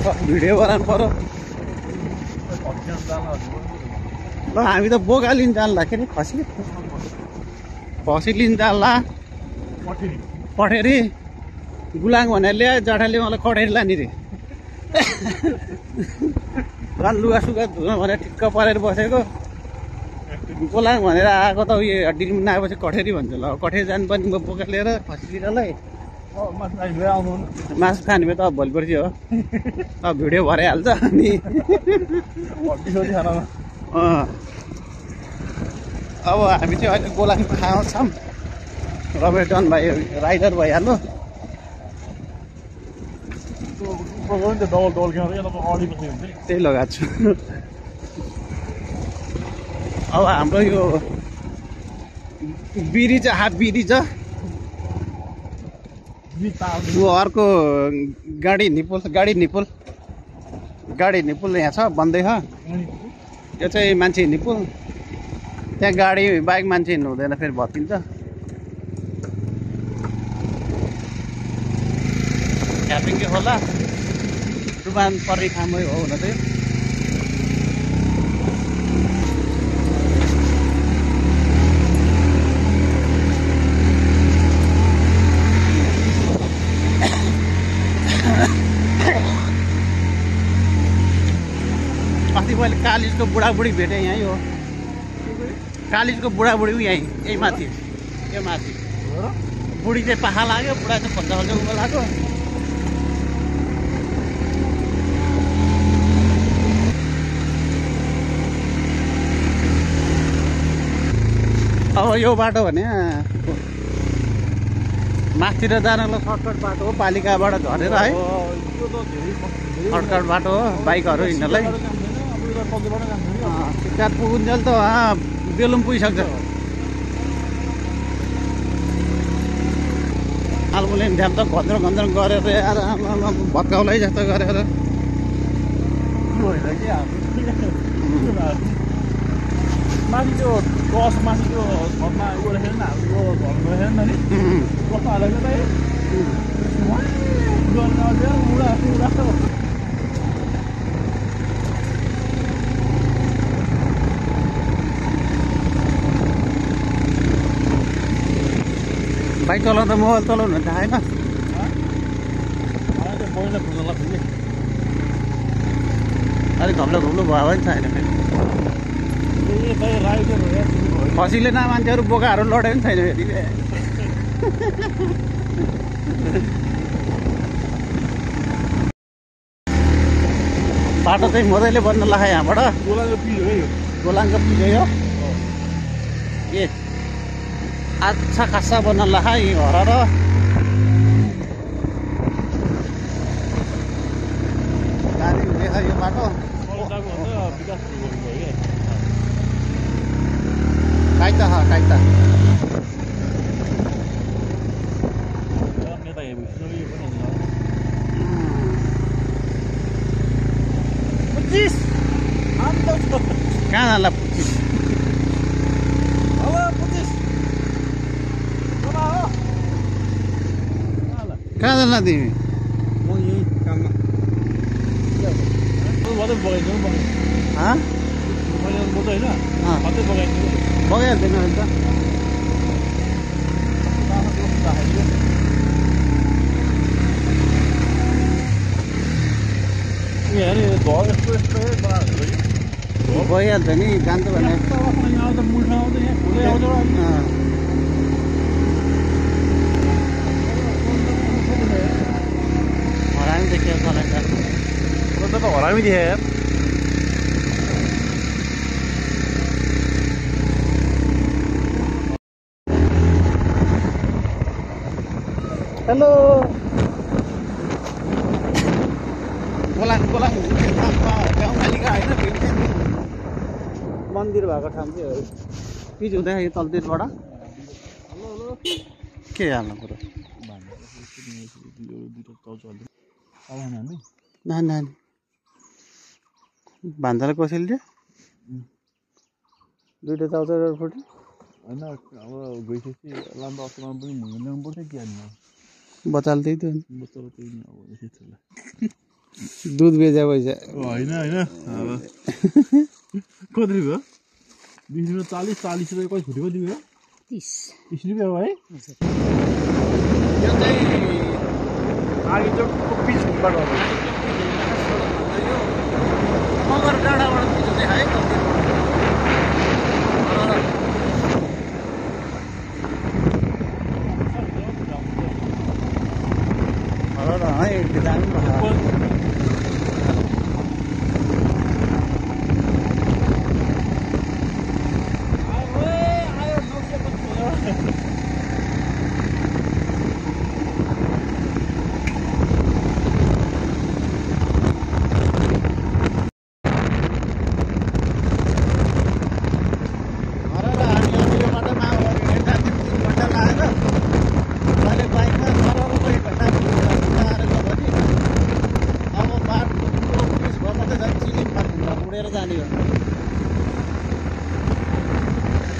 video बनाउनु पर्यो ल हामी त बोका लिन जान्दाखेरि खसी लिन जान्ला कठेरी गुलाङ भनेर ल्यायो जटाले मलाई कठेरी लाने रे लुगा सुगा धुन भनेर ठिक्क परेर बसेको गोलाङ भनेर आएको त उयो डिलमा आएपछि कठेरी भन्छ ल कठेरी जानुपर्ने म बोका लिएर खसी लिनलाई मासु खाने भयो त अब भोलि पर्सि हो अब भिडियो भराइहाल्छ अनि अब हामी चाहिँ अहिले गोलाङ खान्छौँ रमेश डन भाइ राइडर भइहाल्नु त्यही लगाएको छु अब हाम्रो यो बिरी छ हात बिरी छ यो अर्को गाडी निपुल यहाँ छ बन्दैछ यो चाहिँ मान्छे निपुल त्यहाँ गाडी बाइक मान्छे हिँड्नु हुँदैन फेरि भत्किन्छ ह्यापिङकै होला दुमान पर्ने खामै हो हुन चाहिँ अस्ति मैले कालिजको बुढाबुढी भेटेँ यहीँ हो कालिजको बुढाबुढी यहीँ माथि यो माथि बुढी चाहिँ पाखा लाग्यो बुढा चाहिँ खल्चा उभो लाग्यो अब यो बाटो भने माथितिर जानलाई सर्टकट बाटो हो पालिकाबाट झरेर है सर्टकट बाटो हो बाइकहरू हिँड्नलाई त्यहाँ पुगुन्जेल त बेलुम पुगिसक्छ आलुले ध्यान त घन्द्र गरेर आएर भत्काउलाई जस्तो गरेर माथि त्यो क्रस माथि त्यो घरमा उयो रहेन नि हाम्रो घरमा रहेन नि कस्तो हालेको त बाइक चलाउँदा मोबाइल चलाउनु हुन्छ होइन अलिक घम्लो भयो भने छैन खसीले न मान्छेहरू बोकाहरू लड्यो पनि छैन फेरि बाटो चाहिँ मजाले बन्न लाग्यो यहाँबाट गोलाङको पिलो हो ए अच्छा खासा बन्न लाग्यो यहीँ हर गाडी हुँदैछ यो बाटो काइता कहाँ जाला 25 कहाँ जाना तिमी म यही काममा बगाइहाल्दैन अहिले त भइहाल्छ नि जान्छ भने हरामी देखियो त हरामी दिए यार हेलो गोलाङ गाउँपालिका होइन मन्दिर भएको ठाउँ चाहिँ हो पिच हुँदैन यो तलतिरबाट के हाल्नु पर्यो नानी भान्जाले कसैले थियो दुईवटा चाउचाउ फुट्यो होइन अब गइसकेपछि लाम्बा अवस्थामा पनि ल्याउनु पर्छ कि हाल्नु बचाल त्यही थियो बच्चालाई त्यही नै अब दुध बेचे पैसा होइन होइन कति रुपियाँ 20 रुपियाँ 40 रुपियाँ कति फुटेको तिम्रो 30 रुपियाँ हो है यो चाहिँ आगे जो पिच बाट यो मगर डाँडाबाट पिछो देखायो कति जानु जाने हो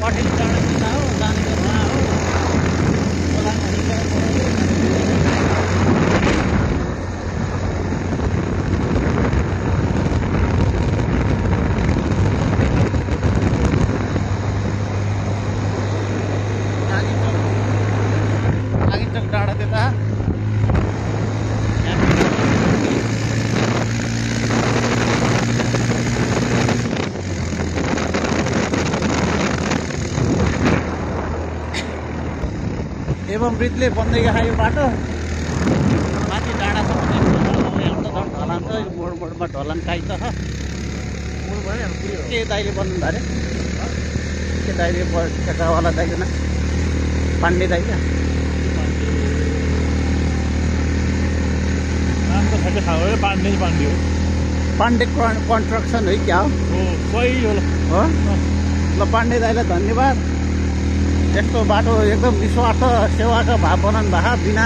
कठिन डाँडा किन हो जाने वहाँ हो नागिचोक डाँडा त्यता एवं ब्रिजले बन्दै गयो यो बाटो माथि डाँडासम्म एउटा ढलान छ मोड मोडमा ढलान काहीँ छ के दाइले बन्नु अरे के दाइले ठेकावाला दाइ न पाण्डे दाइ क्या नाम त ठ्याक्कै थाहा भयो पाण्डे हो पाण्डे कन्स्ट्रक्सन है क्या हो सही हो ल पाण्डे दाइलाई धन्यवाद यस्तो बाटो एकदम निस्वार्थ सेवाका भाव बनाउनु भएको बिना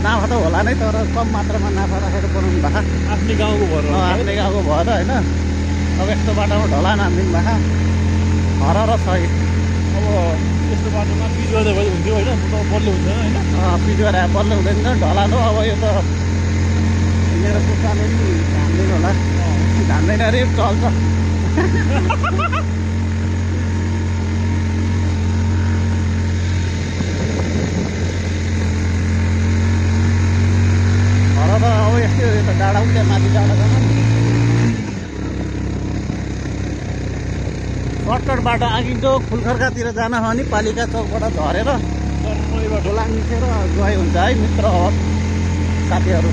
नाफा त होला नै तर कम मात्रामा नाफा राखेर बनाउनु भएको आफ्नै गाउँको भएर आफ्नै गाउँको भएर होइन अब यस्तो बाटोमा ढलान हानिदिनु भएको हर र छ अब यस्तो बाटोमा पिच गर्दै भए हुन्थ्यो होइन बल्ल हुन्थेन होइन पिच गरेर बल्ल हुँदैन ढलान हो अब यो त मेरो पुस्ताले नि धान्दैन होला धान्दैन अरे चल्छ अब यस्तो यो त डाँडा उठ्यो माथि डाँडासम्म सर्टकट बाटो आगिचोक फुलखर्कातिर जान हो भने पालिका चौकबाट झरेर ढोलाङ निसेर गए हुन्छ है मित्र साथीहरू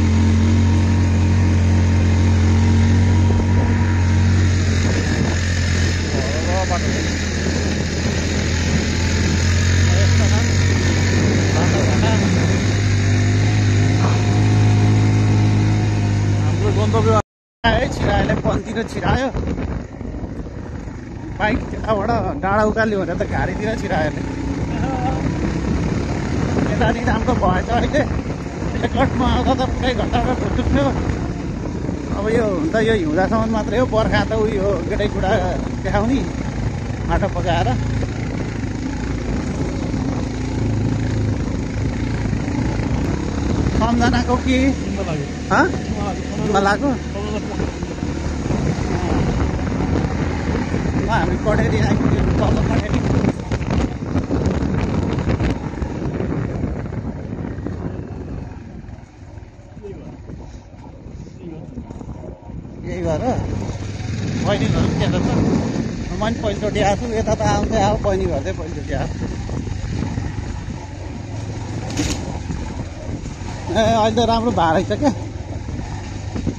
छिरायोले पन्तिर छिरायो बाइक त्यताबाट डाँडा उकाल्यो भने त घारीतिर छिरायोले यतानिर राम्रो भएछ अहिले एकटमा आउँदा त पुरै घन्टामा फुट्थ्यो अब यो हुन त यो हिउँदासम्म मात्रै हो बर्खा त उयो गेटै गुडा देखाउने माटो पकाएर सम्झनाको कि लाग्यो हामी कटेरी आइपुग्यो तल कटेरी यही भएर बहिनीहरू पनि त्यता छ मैले पहिलोचोटि आएको छु यता त आउँदै आयो बहिनी घर चाहिँ पहिलोचोटि आएको ए अहिले त राम्रो भाडै छ क्या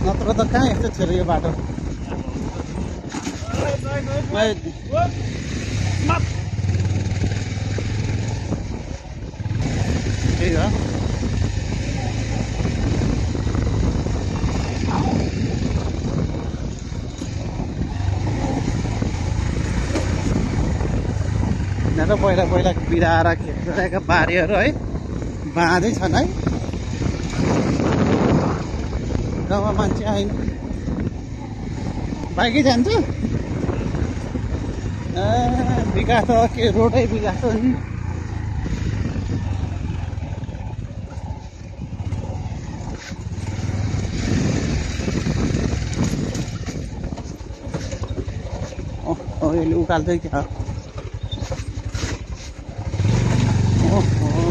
नत्र त कहाँ यस्तो थियो यो बाटो त्यही हो यहाँ त पहिला बिराएर खेतिरहेका बारीहरू है बाँझै छन् है गाउँमा मान्छे आइन बाइकै जान्छ विकास त के रोडै विकास हो नि यसले उकाल्दै क्या ओहो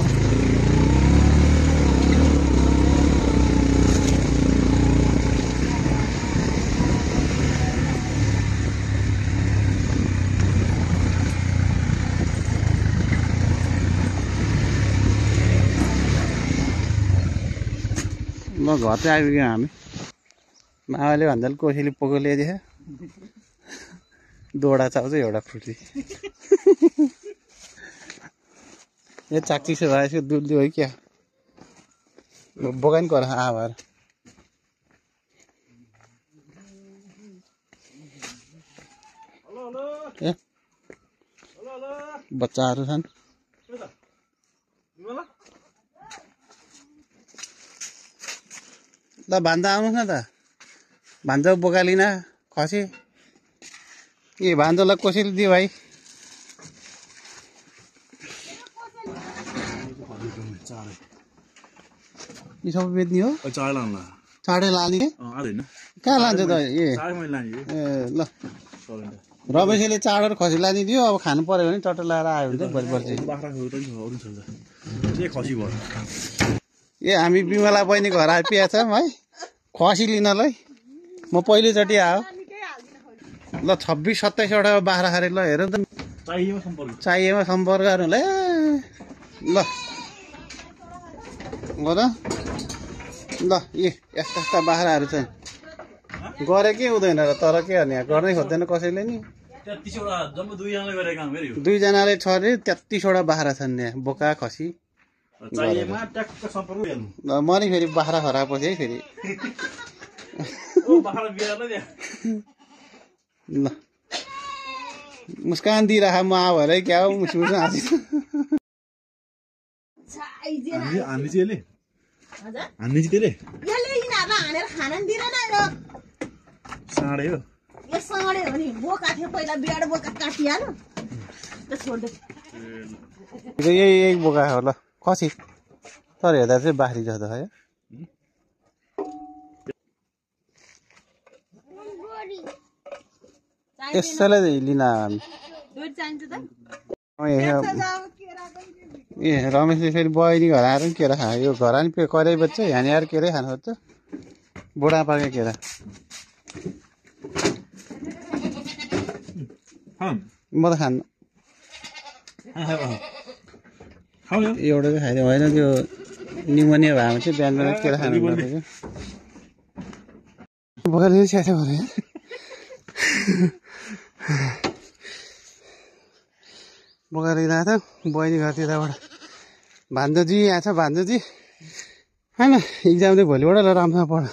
ल घर चाहिँ आइपुग्यौँ हामी मामाले भन्दा कोसेली पोको ल्याइदिए दोडा चाउछ एउटा फ्रुटी यो चाक्चिसो भएपछि दुध हो क्या बोका नि कर आभार ए बच्चाहरू छन् ल भान्जा आउनुहोस् न त भान्जा बोका लिन खसी ए भान्जोलाई कसरी दियो भाइ यी सबै बेच्ने हो चाँडै लाने कहाँ लान्छ त ए ल रमेशले चाँडो खसी लानिदियो अब खानु पर्यो भने चट्ट लाएर आयो भने भोलि पर्छ ए हामी बिमला बहिनी घर आइपुगेछौँ है खसी लिनलाई म पहिलोचोटि आयो ल 26-27वटा बाख्रा खारे ल हेर त चाहिएमा सम्पर्क गर्नु ल हो र ल ए यस्ता यस्ता बाख्राहरू छन् गरे के हुँदैन र तर के गर्ने गर्नै खोज्दैन कसैले नि 2जनाले छ अरे 33वटा बाख्रा छन् यहाँ बोका खसी मरि फेरि बाख्रा खराएपछि है फेरि ल मुस्कान दिइराख म आ भएर क्या हो मुसमुस हाँसी यही बोका हो ल खसी तर हेर्दा चाहिँ बाख्री जस्तो है त्यसैलाई लिन ए रमेशले फेरि बहिनी घर आएर पनि केरा खायो यो घर नि करै बच्च यहाँ आएर केरै खानु खोज्छ बुढापाका केरा म त खान्न एउटा चाहिँ खाइदियो होइन त्यो निमोनिया भएमा चाहिँ बिहान बिहान केरा खानु पर्छ बोकाले स्याहार भने बोका लिँदा त बहिनी घरतिरबाट भान्जोजी यहाँ छ भान्जोजी होइन इक्जाम चाहिँ भोलिबाट ल राम्रोसँग पढ